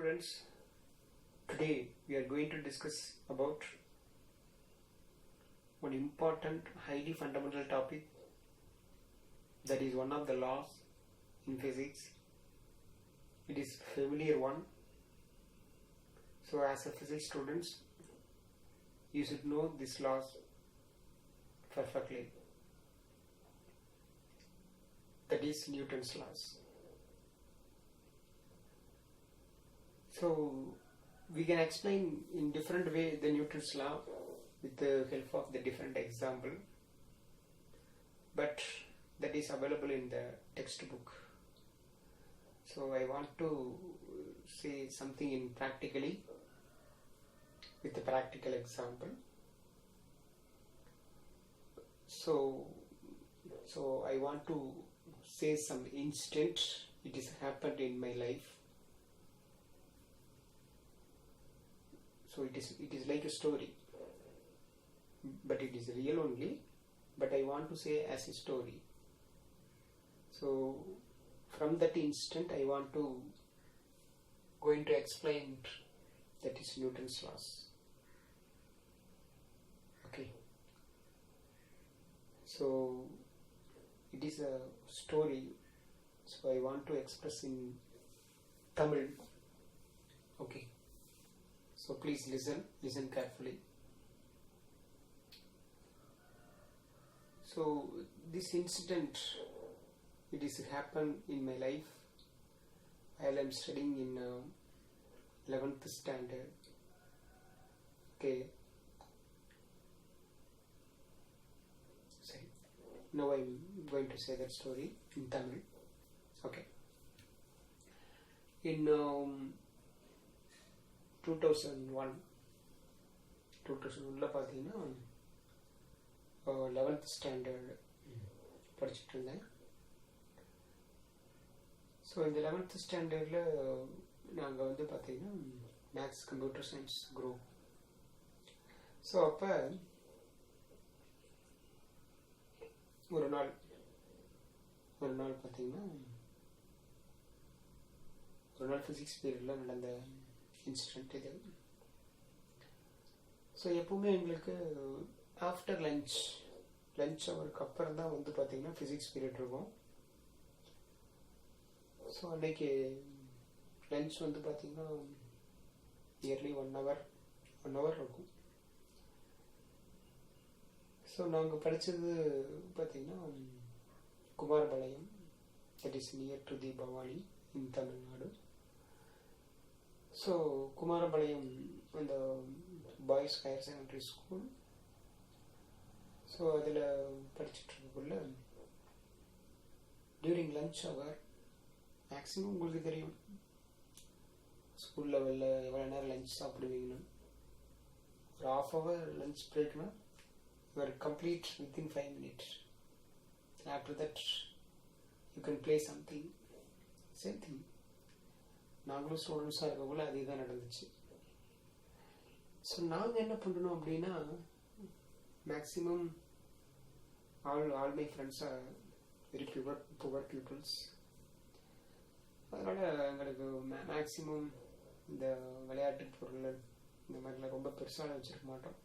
students, today we are going to discuss about one important, highly fundamental topic, that is one of the laws in physics. It is familiar one. So as a physics students, you should know these laws perfectly. That is Newton's laws. So we can explain in different way the Newton's law with the help of the different example, but that is available in the textbook. So I want to say something in practically with a practical example. So I want to say some incident it is happened in my life. So it is like a story, but it is real only, but I want to say as a story. So from that instant I want to going to explain that is Newton's laws. Okay. So it is a story, so I want to express in Tamil. Okay. So please listen carefully. So this incident, it is happened in my life while I am studying in 11th standard. Okay. Sorry. Now I am going to say that story in Tamil. Okay. In 2001 பார்த்தீங்கன்னா 11th standard படிச்சுட்டு இருந்தேன். So இந்த 11th ஸ்டாண்டர்டில் நாங்கள் வந்து பார்த்தீங்கன்னா maths computer science group. So அப்போ ஒரு நாள் பார்த்தீங்கன்னா ஒரு நாள் ஃபிசிக்ஸ் பீரியடில் நடந்த இன்சிடென்ட் இது. ஸோ எப்பவுமே எங்களுக்கு ஆஃப்டர் லஞ்ச் அவருக்கு அப்புறம் தான் வந்து பார்த்தீங்கன்னா ஃபிசிக்ஸ் பீரியட் இருக்கும். ஸோ அன்னைக்கு லஞ்ச் வந்து பார்த்தீங்கன்னா நியர்லி ஒன் ஹவர் இருக்கும். ஸோ நாங்கள் படித்தது பார்த்தீங்கன்னா Kumarapalayam, that is near to the Bhavani in Tamil Nadu. So Kumarapalayam அந்த boys higher secondary school. So அதில் படிச்சுட்டு இருக்கக்குள்ள டியூரிங் லஞ்ச் அவர் மேக்ஸிமம் உங்களுக்கு தெரியும் ஸ்கூல் லெவலில் எவ்வளோ நேரம் லஞ்ச் சாப்பிடுவீங்கன்னு. ஒரு ½ hour லஞ்ச் பிரேக்னா you are complete within 5 minutes. After that you can play something. Same thing நாங்களும் ஸ்டூடெண்ட்ஸாக இருக்கக்குள்ள அதே தான் நடந்துச்சு. ஸோ நாங்கள் என்ன பண்ணணும் அப்படின்னா maximum all my friends are very poor peoples. அதனால் எங்களுக்கு மேக்ஸிமம் இந்த விளையாட்டு பொருள் இந்த மாதிரிலாம் ரொம்ப பெருசாக வச்சுருக்க மாட்டோம்.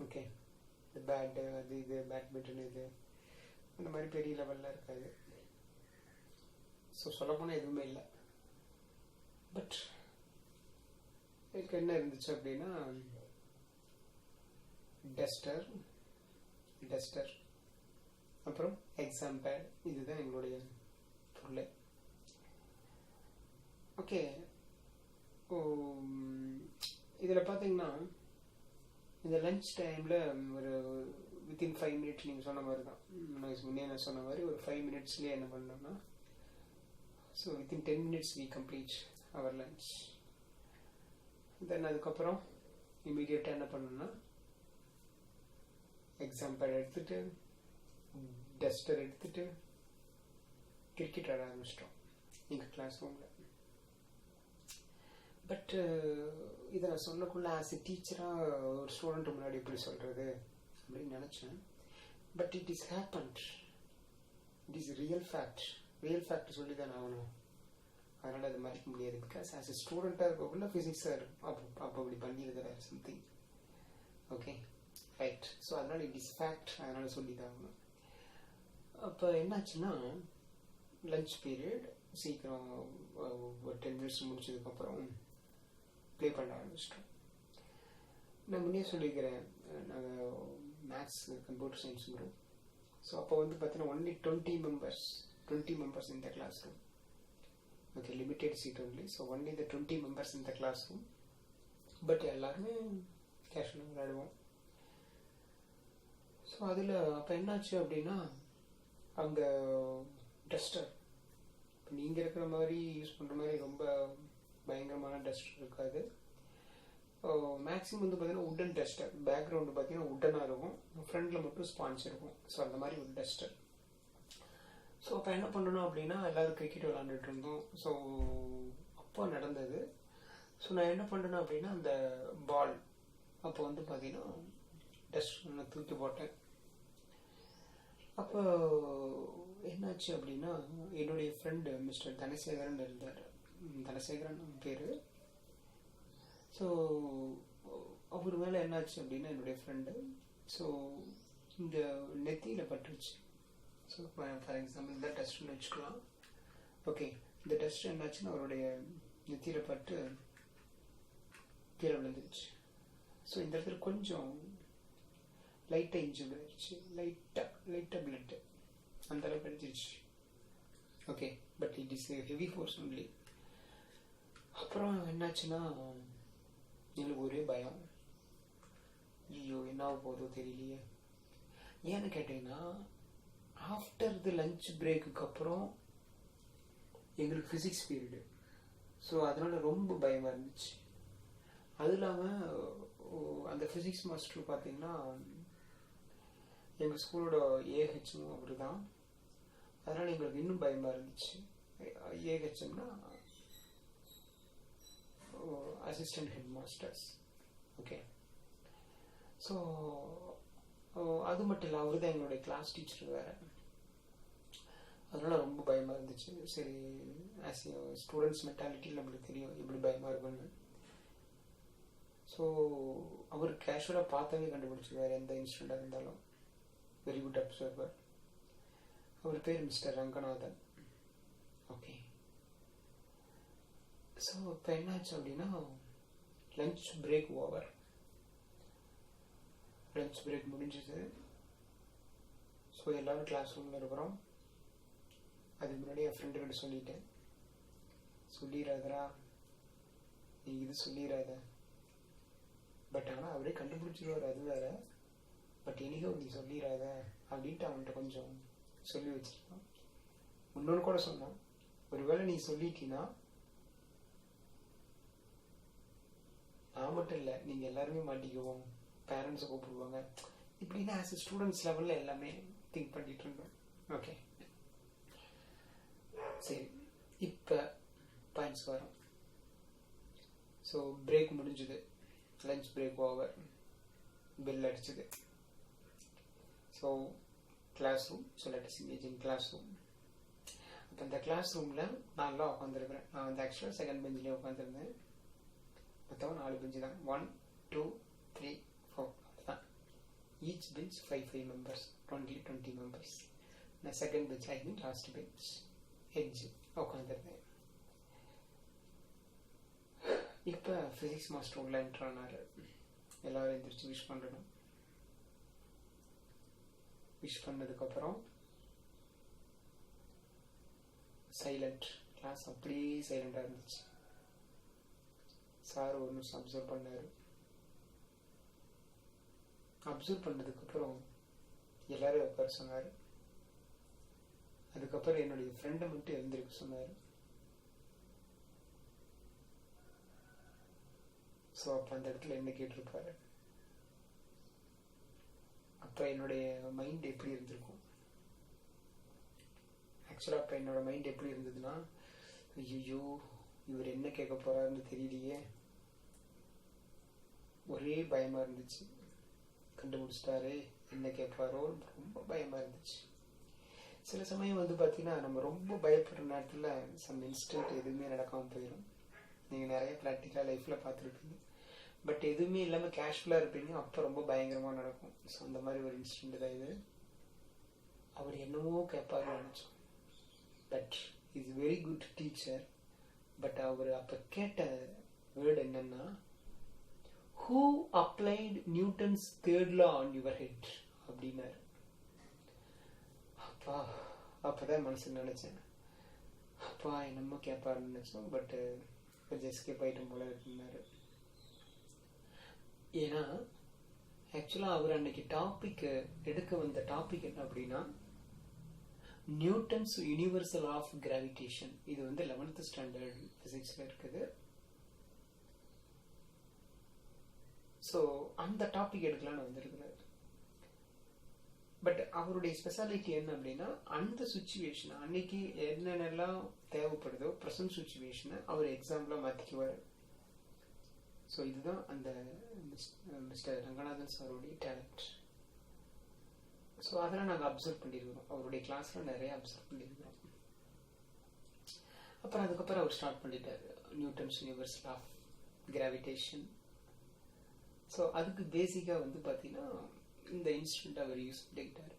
ஓகே, இந்த பேட்டு அது இது பேட்மிண்டன் இது அந்த மாதிரி பெரிய லெவலில் இருக்காது. ஸோ சொல்லப்போனால் எதுவுமே இல்லை. பட் எனக்கு என்ன இருந்துச்சு அப்படின்னா டஸ்டர் அப்புறம் எக்ஸாம் பேட், இதுதான் எங்களுடைய பொருள். ஓகே. இதில் பார்த்தீங்கன்னா இந்த லஞ்ச் டைமில் ஒரு வித்தின் 5 minutes நீங்கள் சொன்ன மாதிரி தான், முன்னே நான் சொன்ன மாதிரி ஒரு 5 minutesலேயே என்ன பண்ணோம்னா, so within 10 minutes we complete our lunch. தென் அதுக்கப்புறம் இமீடியட்டாக என்ன பண்ணணும்னா எக்ஸாம் பேட் எடுத்துகிட்டு டஸ்டர் எடுத்துகிட்டு கிரிக்கெட் ஆட ஆரம்பிச்சிட்டோம் எங்கள் கிளாஸ் ரூமில். பட் இதை நான் சொல்லக்குள்ள ஆஸ் எ டீச்சராக ஒரு ஸ்டூடெண்ட் முன்னாடி எப்படி சொல்கிறது அப்படின்னு நினச்சேன். But it is happened, it is real fact சொல்லி தான் ஆகணும். அதனால் அது மறைக்க முடியாது. பிகாஸ் ஆஸ் எ ஸ்டூடெண்ட்டாக இருக்கக்குள்ள ஃபிசிக்ஸாக இருக்கும். அப்போ அப்படி பண்ணியிருக்கிறார் சம்திங். Okay right. ஸோ அதனால் இட் இஸ் ஃபேக்ட், அதனால் சொல்லி தான் ஆகணும். அப்போ என்னாச்சுன்னா லஞ்ச் பீரியட் சீக்கிரம் ஒரு 10 minutes முடிச்சதுக்கப்புறம் ப்ளே பண்ண ஆரம்பிச்சிட்டோம். நான் முன்னே சொல்லியிருக்கிறேன், நாங்கள் maths computer science group. So அப்போ வந்து பார்த்தீங்கன்னா only 20 members in the classroom. Okay, limited seat only. So only the 20 members in the classroom. But எல்லாருமே கேஷுவலாக விளையாடுவோம். ஸோ அதில் அப்போ என்னாச்சு அப்படின்னா அங்கே டஸ்டர் இப்போ நீங்கள் இருக்கிற மாதிரி யூஸ் பண்ணுற மாதிரி ரொம்ப பயங்கரமான டஸ்டர் இருக்காது. மேக்ஸிமம் வந்து பார்த்தீங்கன்னா உட்டன் டஸ்டர், பேக்ரவுண்டு பார்த்தீங்கன்னா உட்டனாக இருக்கும், ஃப்ரண்டில் மட்டும் ஸ்பான்ச் இருக்கும். ஸோ அந்த மாதிரி ஒரு டஸ்டர். ஸோ அப்போ என்ன பண்ணணும் அப்படின்னா எல்லோரும் கிரிக்கெட் விளாண்டுட்டு இருந்தோம். ஸோ அப்போ நடந்தது. ஸோ நான் என்ன பண்ணேன்னா அப்படின்னா அந்த பால் அப்போ வந்து பார்த்தீங்கன்னா டஸ்ட் நான் தூக்கி போட்டேன். அப்போ என்னாச்சு அப்படின்னா என்னுடைய ஃப்ரெண்டு மிஸ்டர் தனசேகரன் இருந்தார். தனசேகரன் பேர். ஸோ அவர் மேலே என்னாச்சு அப்படின்னா என்னுடைய ஃப்ரெண்டு ஸோ இந்த நெத்தியில் பட்டுருச்சு. ஸோ ஃபார் எக்ஸாம்பிள் இந்த டஸ்ட்னு வச்சுக்கலாம். ஓகே, இந்த டஸ்ட் என்னாச்சுன்னா அவருடைய நெத்தியில் பட்டு கீழே விழுந்துருச்சு. ஸோ இந்த இடத்துல கொஞ்சம் லைட்டாக இன்ஜூர்ட் ஆயிடுச்சு, லைட்டாக பிளட்டு அந்த அளவுக்கு அடிச்சிருச்சு. Okay, but it is heavy force only. அப்புறம் என்னாச்சுன்னா எங்களுக்கு ஒரே பயம், ஐயோ என்ன போதோ தெரியலையே. ஏன்னு கேட்டீங்கன்னா ஆஃப்டர் தி லஞ்ச் பிரேக்குக்கு அப்புறம் எங்களுக்கு ஃபிசிக்ஸ் பீரியடு. ஸோ அதனால ரொம்ப பயமாக இருந்துச்சு. அது இல்லாமல் அந்த ஃபிசிக்ஸ் மாஸ்டர் பார்த்தீங்கன்னா எங்கள் ஸ்கூலோட ஏஹெச்மும் அவர் தான். அதனால் எங்களுக்கு இன்னும் பயமாக இருந்துச்சு. ஏஹெச்எம்னா assistant head masters. Okay, so அது மட்டும் இல்லை, அவர் தான் எங்களுடைய கிளாஸ் டீச்சர் வேறு. அதனால் ரொம்ப பயமாக இருந்துச்சு. சரி, ஆஸ் ஸ்டூடெண்ட்ஸ் மென்டாலிட்டியில் நம்மளுக்கு தெரியும் எப்படி பயமாக இருக்குன்னு. ஸோ அவர் கேஷுவலாக பார்த்தாவே கண்டுபிடிச்சிருவார் எந்த இன்ஸ்டண்ட்டாக இருந்தாலும். Very good observer. அவர் பேர் மிஸ்டர் ரங்கநாதன். ஓகே, ஸோ இப்போ என்னாச்சு அப்படின்னா lunch break over. Lunch break முடிஞ்சுது. ஸோ எல்லோரும் கிளாஸ் ரூமில் இருக்கிறோம். அதுக்கு முன்னாடி என் ஃப்ரெண்டு கிட்ட சொல்லிட்டேன், சொல்லிடாதரா நீ இது சொல்லிடாத. பட் ஆனால் அவரே கண்டுபிடிச்சிருவார், அது வேற. பட் எனிகோ நீ சொல்லிடாத அப்படின்ட்டு அவன்கிட்ட கொஞ்சம் சொல்லி வச்சிருக்கான். இன்னொன்று கூட சொன்னான், ஒருவேளை நீ சொல்லிட்டீன்னா நான் மட்டும் இல்லை நீங்கள் எல்லாருமே மாட்டிக்குவோம், பேரண்ட்ஸை கூப்பிடுவாங்க. இப்படின்னா ஆஸ் எ ஸ்டூடெண்ட்ஸ் லெவலில் எல்லாமே திங்க் பண்ணிட்டு இருந்தோம். ஓகே, சரி, இப்போ பாயிண்ட்ஸ் வரும். ஸோ பிரேக் முடிஞ்சுது, லஞ்ச் பிரேக் ஓவர், பெல் அடிச்சுது. So class room, so let us engage in class room. அப்போ இந்த கிளாஸ் ரூமில் நான்லாம் உட்காந்துருக்கிறேன். நான் வந்து ஆக்சுவலாக செகண்ட் பெஞ்சிலே உட்காந்துருந்தேன். மொத்தம் 4 பெஞ்சு தான், 1 2 3 4 அதுதான். Each bench 5 members, 20 members. நான் செகண்ட் பெஞ்ச், ஐ மீன் லாஸ்ட் பெஞ்ச், எட்ஜ் உட்காந்துருந்தேன். இப்போ ஃபிசிக்ஸ் மாஸ்டர் உள்ள என்ட்ரு ஆனார். எல்லோரும் எந்திரிச்சு விஷ் பண்ணணும். விஷ் பண்ணதுக்கப்புறம் சைலண்ட் கிளாஸ், அப்படியே சைலண்டாக இருந்துச்சு. சார் ஒரு நிமிஷம் அப்சர்வ் பண்ணார். அப்சர்வ் பண்ணதுக்கப்புறம் எல்லாரும் உட்கார சொன்னார். அதுக்கப்புறம் என்னுடைய ஃப்ரெண்டை மட்டும் எழுந்திருக்க சொன்னார். ஸோ அப்போ அந்த இடத்துல என்ன கேட்டிருப்பாரு, அப்போ என்னுடைய மைண்ட் எப்படி இருந்திருக்கும். ஆக்சுவலாக அப்போ என்னோட மைண்ட் எப்படி இருந்ததுன்னா, ஐயோ இவர் என்ன கேட்க போறாருன்னு தெரியலையே, ஒரே பயமா இருந்துச்சு. கண்டுபிடிச்சிட்டாரு, என்ன கேட்பாரோ, ரொம்ப பயமா இருந்துச்சு. சில சமயம் வந்து பார்த்தீங்கன்னா நம்ம ரொம்ப பயப்படுற நேரத்தில் சம் இன்ஸ்டன்ட் எதுவுமே நடக்காமல் போயிடும். நீங்கள் நிறைய ப்ராக்டிக்கலாக லைஃப்பில் பார்த்துருப்பீங்க. பட் எதுவுமே இல்லாமல் கேஷுவலாக இருப்பீங்க, அப்போ ரொம்ப பயங்கரமாக நடக்கும். ஸோ அந்த மாதிரி ஒரு இன்ஸ்டன்ட் தான் இது. அவர் என்னவோ கேட்பாருன்னு நினச்சோம். But is very good teacher. But அவர் அப்போ கேட்ட வேர்டு என்னன்னா, who applied Newton's third law on your head அப்படின்னாரு. அப்பா அப்போதான் மனசு நினச்சேன், அப்பா என்னமோ கேட்பாருன்னு நினச்சோம். பட்டு கொஞ்சம் எஸ்கேப் ஆகிட்டும் போல இருக்குன்னாரு. ஏன்னா ஆக்சுவலாக அவர் அன்னைக்கு டாபிக் எடுக்க வந்த டாபிக் என்ன அப்படின்னா, நியூட்டன்ஸ் யூனிவர்சல் ஆஃப் கிராவிடேஷன். இது வந்து 11th ஸ்டாண்டர்ட் பிசிக்ஸில் இருக்குது. ஸோ அந்த டாபிக் எடுக்கலான்னு வந்திருக்கிறார். பட் அவருடைய ஸ்பெஷாலிட்டி என்ன அப்படின்னா, அந்த சுச்சுவேஷன் அன்னைக்கு என்னென்னலாம் தேவைப்படுதோ ப்ரெசன்ட் சுச்சுவேஷனை அவர் எக்ஸாம்பிளாக மாற்றிக்குவார். ஸோ இதுதான் அந்த மிஸ்டர் ரங்கநாதன் சாருடைய டேலண்ட். ஸோ அதெல்லாம் நாங்கள் அப்சர்வ் பண்ணியிருக்கிறோம், அவருடைய கிளாஸில் நிறைய அப்சர்வ் பண்ணியிருக்கிறோம். அப்புறம் அதுக்கப்புறம் அவர் ஸ்டார்ட் பண்ணிட்டார் Newton's universal of gravitation. So அதுக்கு பேசிக்காக வந்து பார்த்தீங்கன்னா இந்த இன்ஸ்ட்ருமெண்ட் அவர் யூஸ் பண்ணிக்கிட்டார்.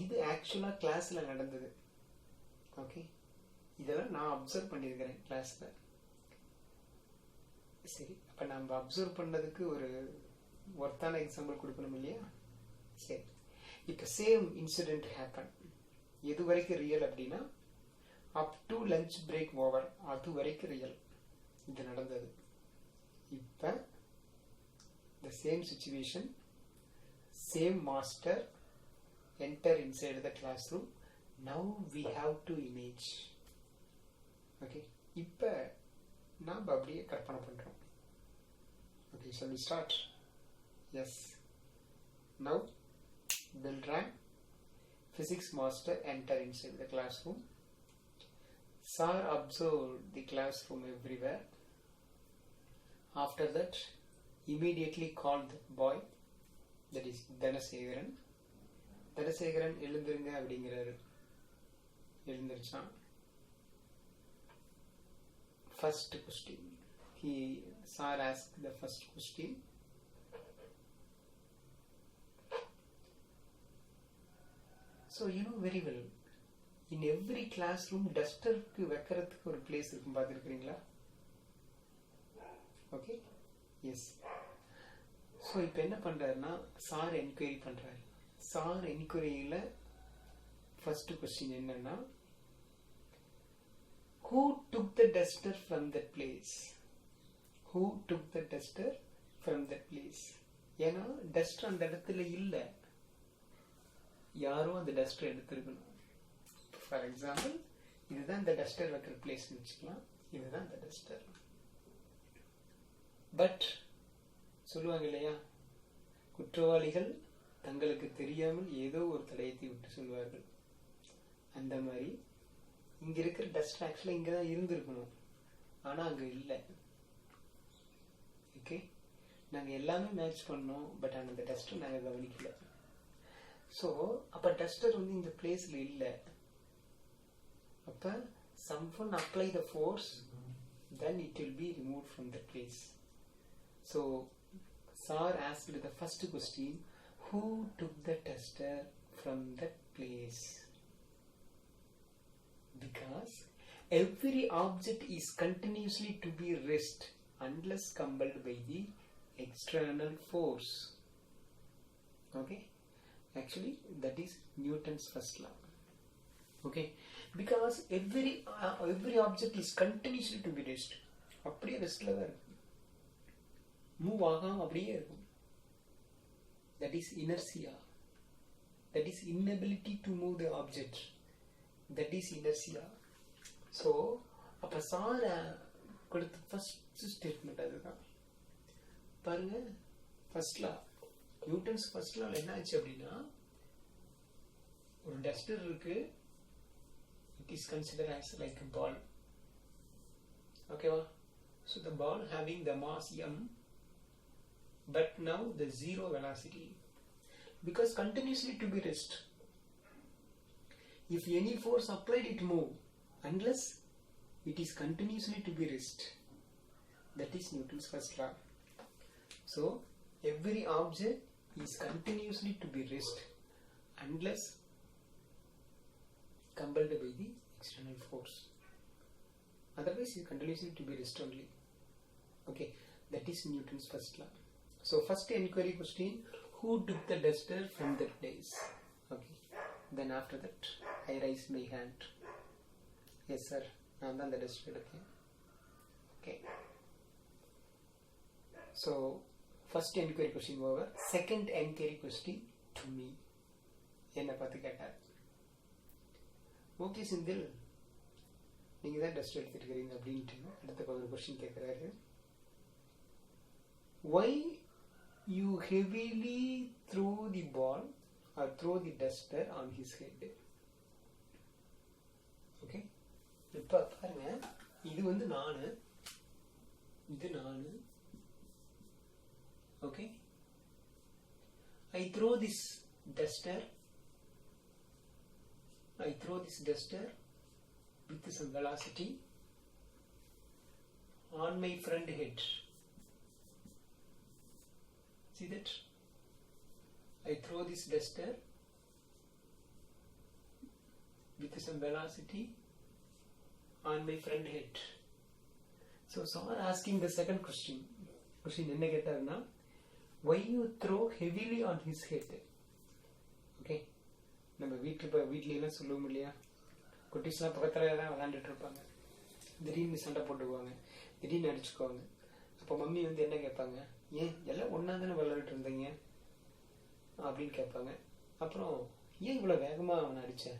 இது ஆக்சுவலாக கிளாஸில் நடந்தது. ஓகே, இதெல்லாம் நான் அப்சர்வ் பண்ணியிருக்கிறேன் கிளாஸில். சரி, அப்போ நம்ம அப்சர்வ் பண்ணதுக்கு ஒரு ஒர்த்தான எக்ஸாம்பிள் கொடுக்கணும் இல்லையா? சரி, இப்போ சேம் இன்சிடென்ட் ஹேப்பன். எது வரைக்கும் ரியல் அப்படின்னா, up to lunch break over, அது வரைக்கும் ரியல் இது நடந்தது. இப்போ the same situation, same master enter inside the classroom. Now we have to image. Okay, இப்போ நாம் அப்படியே கற்பனை பண்ணுறோம். Okay, shall we start? Yes. Now bell rang. Physics master enter inside the classroom. Sir observed the classroom everywhere. After that, immediately called the boy, that is Danasegaran. Danasegaran எழுந்திருங்க அப்படிங்கிறாரு. எழுந்திருச்சான். First question, Sir asked the first question. So you know very well, in every classroom டஸ்டருக்கு வைக்கிறதுக்கு ஒரு place இருக்கும், பார்த்துருக்கிறீங்களா? Okay, S. So இப்போ என்ன பண்ணுறாருன்னா, sir enquiry பண்ணுறாரு. Sir என்கொயரியில் first question என்னன்னா, who took the duster from that place? Who took the duster from that place? ஏன்னா duster அந்த இடத்துல இல்லை, யாரும் அந்த டஸ்டர் எடுத்துருக்கணும். ஃபார் எக்ஸாம்பிள், இதுதான் இந்த டஸ்டர் வைக்கிற பிளேஸ்ன்னு வச்சுக்கலாம், இதுதான் இந்த டஸ்டர். பட் சொல்லுவாங்க இல்லையா, குற்றவாளிகள் தங்களுக்கு தெரியாமல் ஏதோ ஒரு தடயத்தை விட்டு சொல்வார்கள். அந்த மாதிரி இங்க இருக்கிற டஸ்ட் ஆக்சுவலா இங்கதான் இருந்திருக்கணும், ஆனா அங்க இல்லை. ஓகே, நாங்க எல்லாமே மேட்ச் பண்ணோம், பட் அந்த டஸ்டர் நாங்க கவனிக்கல. ஸோ அப்ப டஸ்டர் வந்து இந்த பிளேஸ்ல இல்லை. அப்ப someone apply the force, then it will be removed from the place. So Sir asked the first question, who took the duster from that place? Because every object is continuously to be rest unless compelled by the external force. Okay, actually that is Newton's first law. Okay, because every object is continuously to be rest. அப்படியே ரெஸ்ட்ல தான் இருக்கும், move ஆகாம அப்படியே இருக்கும். That is inertia. That is inability to move the object. That is inertia. So அப்ப sir கொடுத்த first statement அதுதான். பாருங்க, ஃபர்ஸ்ட் லா, நியூட்டன்ஸ் ஃபர்ஸ்ட் லா என்ன ஆச்சு அப்படின்னா, ஒரு டஸ்டர் இருக்கு, it is considered as like a ball. Okay, so the ball having the mass m, but now the zero velocity, because continuously to be rest. if any force applied, it move unless it is continuously to be rest. That is Newton's first law. So every object is continuously to be rest unless compelled by the external force. Otherwise, it continuously to be rest only. Okay, that is Newton's first law. So first inquiry question: who took the duster from the days? Okay. Then after that, I raise my hand. Yes, sir. I'm the duster. Okay. So first inquiry question over. Second inquiry question to me. என்ன பார்த்து கேட்டார். Okay Senthil, நீங்கள் தான் dust எடுத்துருக்கிறீங்க அப்படின்ட்டு அடுத்த ஒரு question கேட்குறாரு. Why you heavily throw the ball or throw the duster on his head? Okay. இப்போ பாருங்க, இது வந்து நானு, இது நானு. Okay. I throw this duster with some velocity on my front head. See that? I throw this duster with some velocity on my front head. So someone asking the second question. Question என்ன கேட்டாருன்னா, why you throw heavily on his head? Okay. நம்ம வீட்லாம் சொல்லுவோம் இல்லையா, குட்டீஸ்லாம் பக்கத்தில் தான் விளையாண்டுட்டு இருப்பாங்க, திடீர்னு சண்டை போட்டுக்குவாங்க, திடீர்னு அடிச்சுக்குவாங்க. அப்போ மம்மி வந்து என்ன கேட்பாங்க, ஏன் எல்லாம் ஒன்றா தானே விளையாடிட்டு இருந்தீங்க அப்படின்னு கேட்பாங்க. அப்புறம் ஏன் இவ்வளோ வேகமாக அவனை அடித்த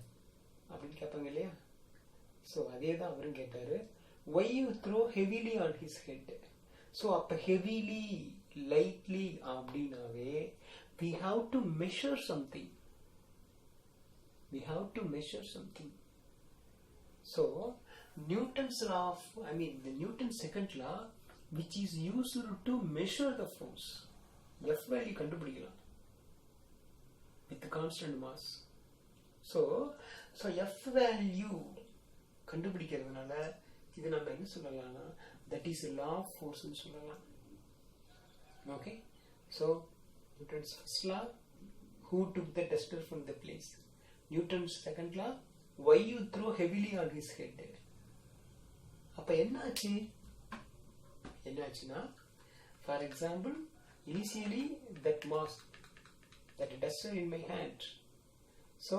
அப்படின்னு கேட்பாங்க இல்லையா. ஸோ அதே தான் அவரும் கேட்டார், why you throw heavily on his head? So அப்போ heavily, lightly அப்படின்னாவே we have to measure something. We have to measure something. So Newton's law the Newton's second law, which is used to measure the force, F value கண்டுபிடிக்கலாம் with constant mass. So F value கண்டுபிடிக்கிறதுனால இது நம்ம என்ன சொல்லலாம்னா, that is law of force ன்னு சொல்லலாம். Okay. So Newton's first law, who took the duster from the place? Newton's second law, why you throw heavily on his head? அப்ப என்னாச்சுன்னா, for example, initially that duster in my hand, so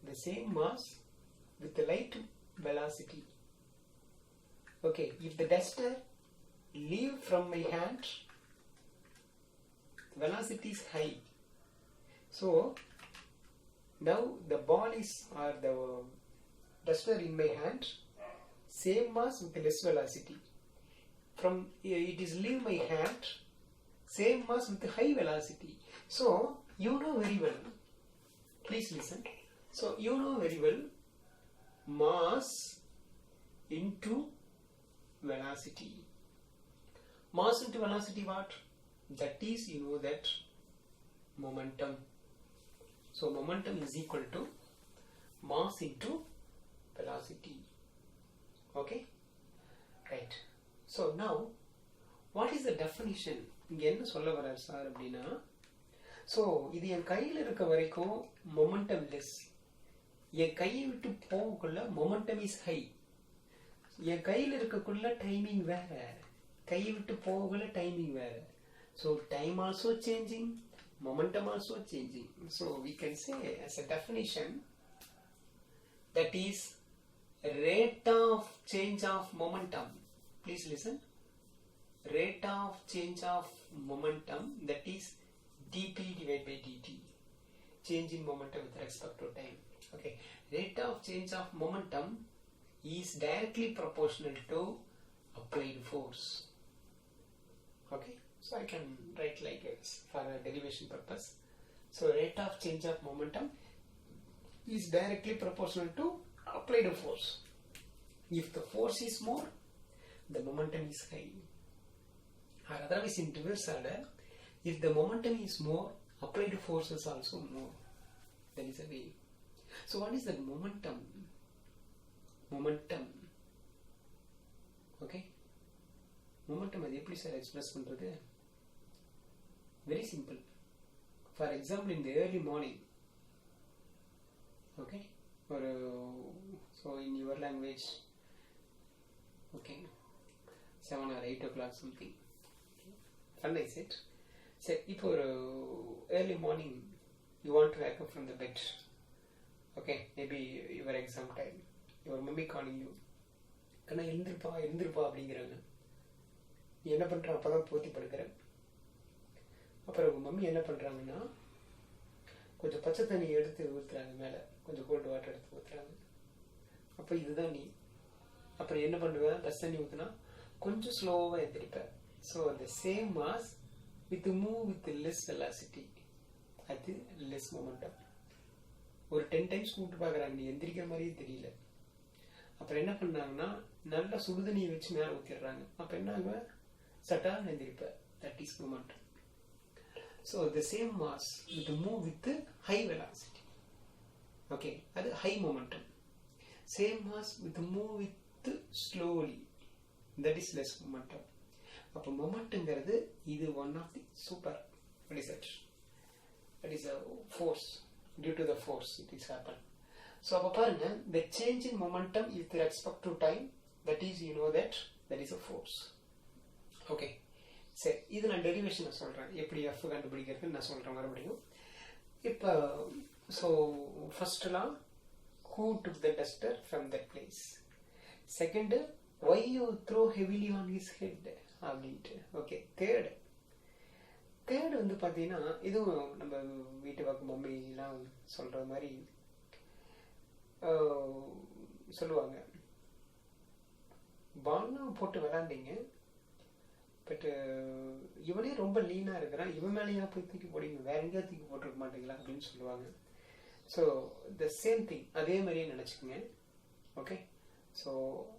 the same mass with the light velocity. Okay, if the duster leave from my hand, velocity is high, so now the ball is, or the duster in my hand, same mass with less velocity. From it is leave my hand, same mass with high velocity. So you know very well, please listen. So you know very well, mass into velocity. Mass into velocity what? That is, you know that momentum. So momentum is equal to mass into velocity. Okay? Right. So now, what is the definition? இங்க என்ன சொல்ல வரார் sir அப்படின்னா, so இது என் கையில் இருக்க வரைக்கும் momentum less, என் கையை விட்டு போகக்குள்ள மொமெண்டம் இஸ் ஹை. என் கையில் இருக்கக்குள்ள டைமிங் வேற, கையை விட்டு போகக்குள்ள டைமிங் வேற. So time also changing, momentum also changing. So we can say as a definition, that is rate of change of momentum. Please listen. Rate of change of momentum, that is dp divided by dt. Change in momentum with respect to time. Okay. Rate of change of momentum is directly proportional to applied force. Okay. So I can write like this for a derivation purpose. So rate of change of momentum is directly proportional to applied force. If the force is more, the momentum is high. Or otherwise in reverse order, if the momentum is more, applied force is also more. That is a way. So what is the momentum? Momentum. Okay. Momentum அது எப்படி sir express பண்றது? Very simple. For example, in the early morning, okay, or so in your language, okay, 7 or 8 o'clock something. Fun is it? Say, if early morning you want to wake up from the bed, okay, maybe your exam time, your mummy calling you, கண்ணா எழுந்திருப்பா அப்படிங்கிறாங்க. நீ என்ன பண்ற? அப்பதான் போத்தி படுக்கிற. அப்புறம் உங்க mummy என்ன பண்றாங்கன்னா கொஞ்சம் பச்சை தண்ணி எடுத்து ஊத்துறாங்க, மேல கொஞ்சம் கோல்டு வாட்டர் எடுத்து ஊத்துறாங்க. அப்ப இதுதான் நீ. அப்புறம் என்ன பண்ணுவேன்? பச்சை தண்ணி ஊத்துனா கொஞ்சம் ஸ்லோவா எந்திரிப்பேன். So the same mass with move with less velocity, அது less momentum. ஒரு 10 டைம்ஸ் கூப்பிட்டு பார்க்குறாங்க, நீ எந்திரிக்கிற மாதிரியே தெரியல. அப்புறம் என்ன பண்ணாங்கன்னா நல்லா சுடுதண்ணியை வச்சு மேலே ஊற்றிடுறாங்க. அப்போ என்ன ஆகுவேன்? சட்டாக எந்திரிப்பேன். That is momentum. So the same mass with move with high velocity, okay, அது high momentum. Same mass with move with slowly, that is less momentum. அப்போ momentumங்கிறது இது one of the super, what is that? That is a force, due to the force it is happen. So அப்போ பாருங்க, the change in momentum with respect to time, that is, you know, that is a force. Okay, சரி, இது நான் derivation சொல்கிறேன், எப்படி F கண்டுபிடிக்கிறதுன்னு நான் சொல்கிறேன் மறுபடியும். இப்போ ஸோ ஃபர்ஸ்ட்லாம் who took the duster from that place, second why you throw heavily on his head அப்படின்ட்டு. ஓகே, தேர்டு வந்து பார்த்தீங்கன்னா இதுவும் நம்ம வீட்டு பக்கம் மம்மிலாம் சொல்கிற மாதிரி சொல்லுவாங்க, பால்லாம் போட்டு விளாண்டிங்க, பட் இவனே ரொம்ப லீனாக இருக்கிறான், இவன் மேலேயா போய் தூக்கி போடுங்க, வேற எங்கேயா தூக்கி போட்டிருக்க மாட்டீங்களா அப்படின்னு சொல்லுவாங்க. ஸோ த சேம் திங், அதே மாதிரியே நினச்சிக்கோங்க. ஓகே, ஸோ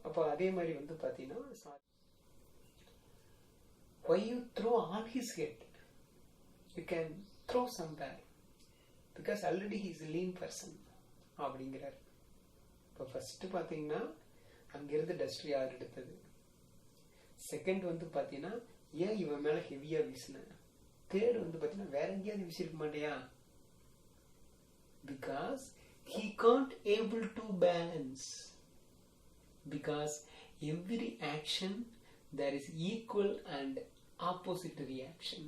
அப்போ அதே மாதிரி வந்து பார்த்தீங்கன்னா why you throw on his head, you can throw somewhere because already he is a lean person அப்படிங்கிறார். இப்போ ஃபர்ஸ்ட் பார்த்தீங்கன்னா அங்கிருந்து டஸ்ட் யார் எடுத்தது, செகண்ட் வந்து பார்த்தீங்கன்னா ஏன் இவன் மேலே ஹெவியாக வீசின, தேர்டு வந்து பார்த்தீங்கன்னா வேற எங்கேயாவது வீசிருக்க மாட்டியா, because he can't able to balance, because every action there is equal and opposite reaction.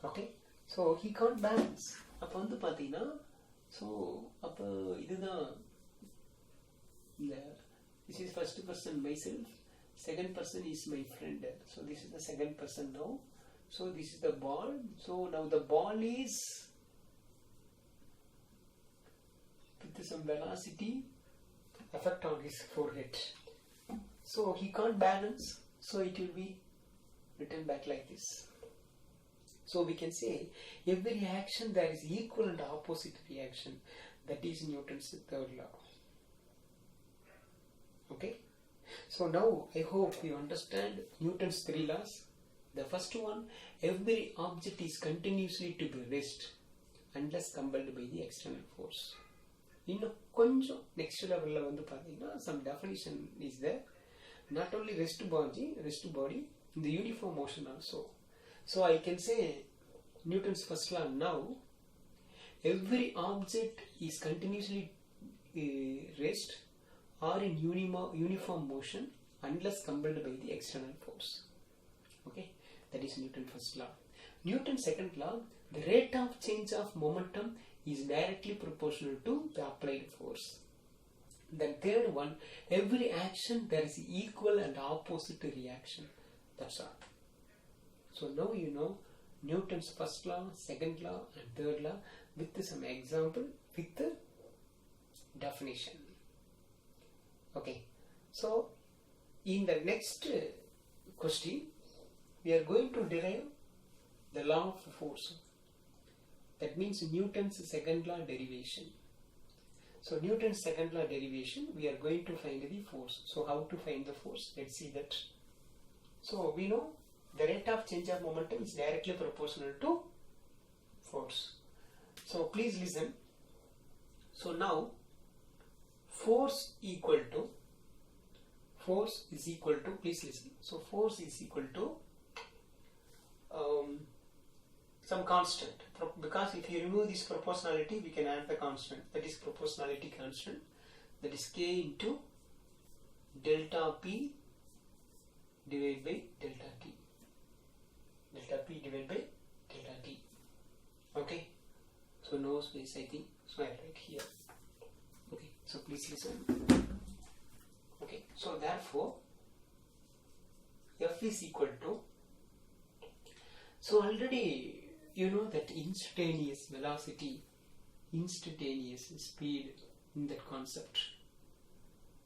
Okay, so he can't balance. அப்போ வந்து பார்த்தீங்கன்னா ஸோ அப்போ இதுதான் இந்த this is first person myself, second person is my friend, so this is the second person now, so this is the ball, so now the ball is with some velocity effect on his forehead, so he can't balance, so it will be written back like this. So we can say every action there is equal and opposite reaction, that is Newton's third law. Okay, so now I hope you understand Newton's three laws. The first one, every object is continuously to be rest unless compelled by the external force. இன்னும் கொஞ்சம் next level வந்து பார்த்தீங்கன்னா some definition is there, not only rest body in the uniform motion also. So I can say Newton's first law now, every object is continuously rest or in uniform motion unless compelled by the external force. Okay, that is Newton's first law. Newton's second law, the rate of change of momentum is directly proportional to the applied force. Then third one, every action there is equal and opposite reaction. That's all. So now you know Newton's first law, second law and third law with some example with the definition. Okay, so in the next question we are going to derive the law of force, that means Newton's second law derivation. So Newton's second law derivation, we are going to find the force. So how to find the force? Let's see that. So we know the rate of change of momentum is directly proportional to force. So please listen. So now force is equal to, please listen, so force is equal to some constant, because if you remove this proportionality we can add the constant, that is proportionality constant, that is K into delta P divided by delta T, delta P divided by delta T. Okay, so no space, I think, so I write here. Okay, so please listen. Okay, so therefore F is equal to, so already you know that instantaneous velocity, instantaneous speed in that concept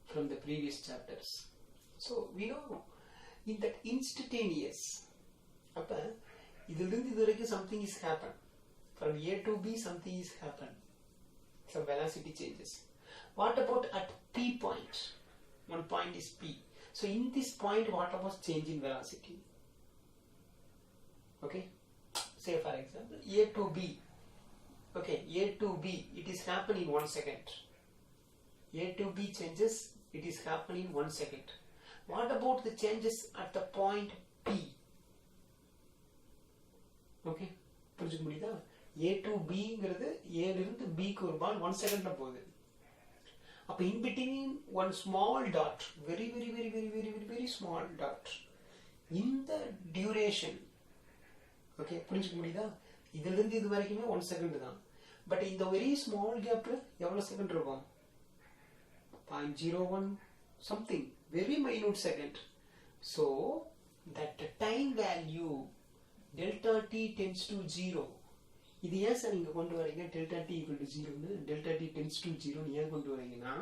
from the previous chapters. So we know in that instantaneous, something is happened. From A to B something is happened. Some velocity changes. What about at P point? One point is P. So in this point what was change in velocity? Okay. Say for example A to B. Okay, A to B, it is happening in 1 second. A to B changes, it is happening in 1 second. What about the changes at the point P? Okay, புரிஞ்சுக்க முடியுதா? A to B ங்கிறது A லிருந்து B க்கு ஒரு பால் 1 செகண்ட்ல போகுது. அப்ப in between one small dot, very small dot, in the duration, okay, புரிஞ்சுக்க முடியுதா? இதிலிருந்து இது வரைக்குமே 1 செகண்ட் தான். பட் இந்த வெரி ஸ்மால் கேப்ல எவ்வளவு செகண்ட் இருக்கும்? 0.01 something, very minute second. So that time value delta t tends to 0. இது ஏன் சார் இங்க கொண்டு வரீங்க delta t equal to 0 ன்னு? delta t tends to 0 ன்னு ஏன் கொண்டு வரீங்கன்னா,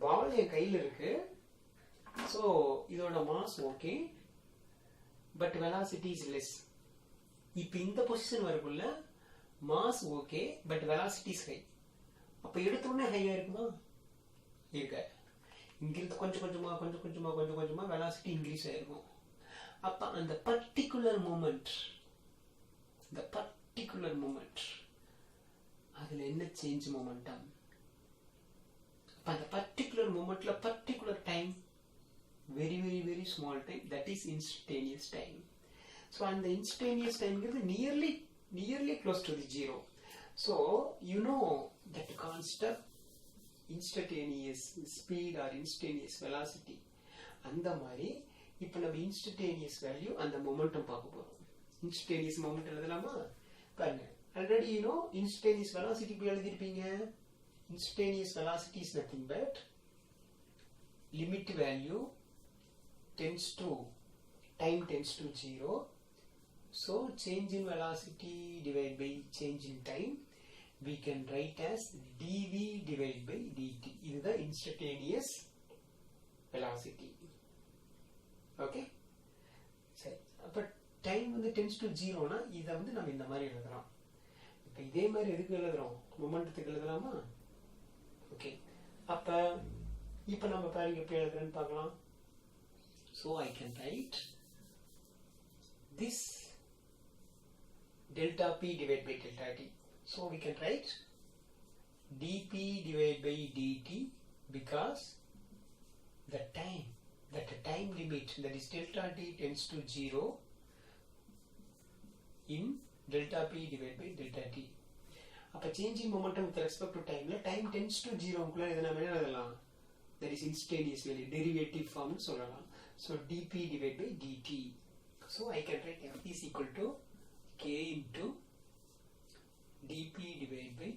பால் என் கையில இருக்கு, so இதோட mass okay, but velocity is less. இப்போ இந்த பொசிஷன் வரக்குள்ள mass okay, but velocity is high. அப்ப எடுத்த உடனே ஹையா இருக்குமா? இருக்க. இங்கிருந்து கொஞ்சம் கொஞ்சமா velocity increase ஆயிருக்கும். அப்ப அந்த particular moment, அதுல என்ன சேஞ்ச் momentum? அப்ப அந்த particular momentல particular time, very small time, that is instantaneous time. So and the instantaneous time is nearly close to the 0. So you know that concept, instantaneous speed or instantaneous velocity. அந்த மாதிரி இப்போ நம்ம instantaneous value and the momentum பார்க்க போறோம். Instantaneous moment எழுதலாமா? பாருங்க, already you know instantaneous velocity இப்படி எழுதிருப்பீங்க. Instantaneous velocity is nothing but limit value time tends to 0. So change in velocity divided by change in time, we can write as dv divided by dt. This is the instantaneous velocity. Okay, சரி. அப்ப time வந்து tends to 0 னா இத வந்து நம்ம இந்த மாதிரி எழுதலாம். இப்போ இதே மாதிரி எதுக்கு எழுதுறோம்? மொமெண்டத்துக்கு எழுதலாமா? ஓகே, அப்ப இப்போ நம்ம பாருங்க எப்படி எழுதுறேன்னு பார்க்கலாம். So I can write this delta p divided by delta t. So we can write dp divided by dt, because the time limit, that is delta t tends to 0 in delta p divided by delta t. அப்ப changing momentum with respect to time, time tends to 0 குள்ள இத நாம என்ன எழுதலாம்? That is instantaneous value, derivative form சொல்லலாம். So dp divided by dt. So I can write f is equal to k into dp divided by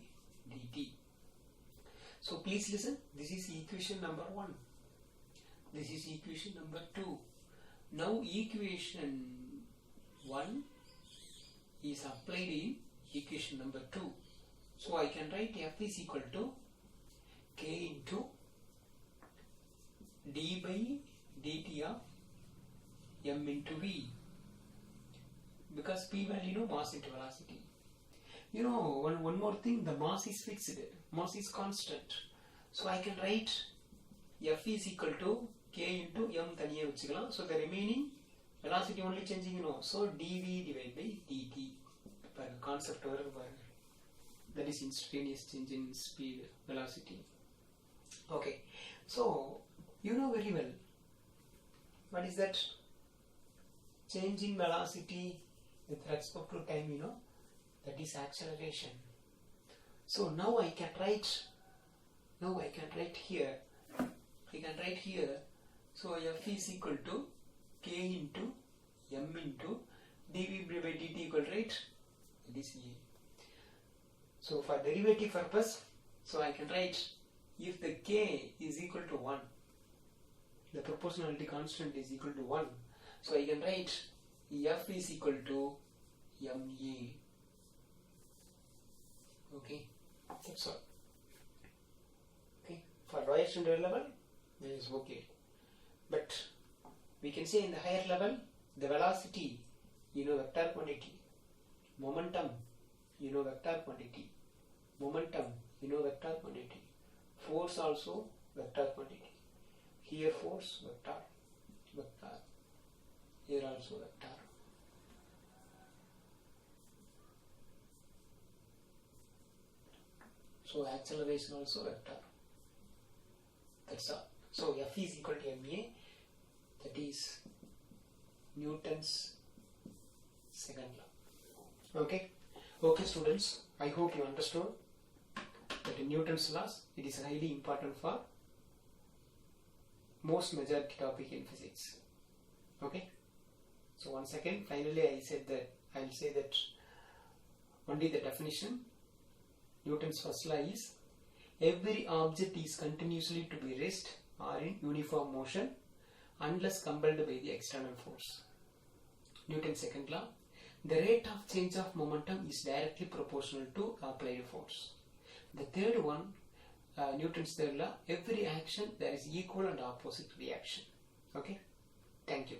dt. So please listen, this is equation number 1. This is equation number 2. Now equation 1 is applied in equation number 2. So I can write f is equal to k into d by dt of m into v, because p value, you know, mass into velocity. You know, one more thing, the mass is fixed, mass is constant. So I can write f is equal to k into m தனியா வச்சுக்கலாம். So the remaining velocity only changing, you know, so dv divided by dt. பாருங்க, concept வருது பாருங்க, that is instantaneous change in speed, velocity. Okay, so you know very well what is that change in velocity with respect to time, you know, that is acceleration. So now I can write here, so F is equal to K into M into dV by dt equal, right? That is E. So for derivative purpose, so I can write if the K is equal to 1, the proportionality constant is equal to 1, so I can write F is equal to MA. Okay, that's all. Okay, for lowest and lower level, this is okay. But we can say in the higher level, the velocity, you know, vector quantity, momentum, you know, vector quantity, force also vector quantity. Here force vector, here also vector. So acceleration also vector. That's all. So F is equal to ma, that is Newton's second law. Okay students, I hope you understood that in Newton's laws it is highly important for most majority topic in physics. Okay, so once again, finally I will say that only the definition. Newton's first law is every object is continuously to be rest or in uniform motion unless compelled by the external force. Newton's second law, the rate of change of momentum is directly proportional to applied force. The third one, Newton's third law, every action there is equal and opposite reaction. Okay, thank you.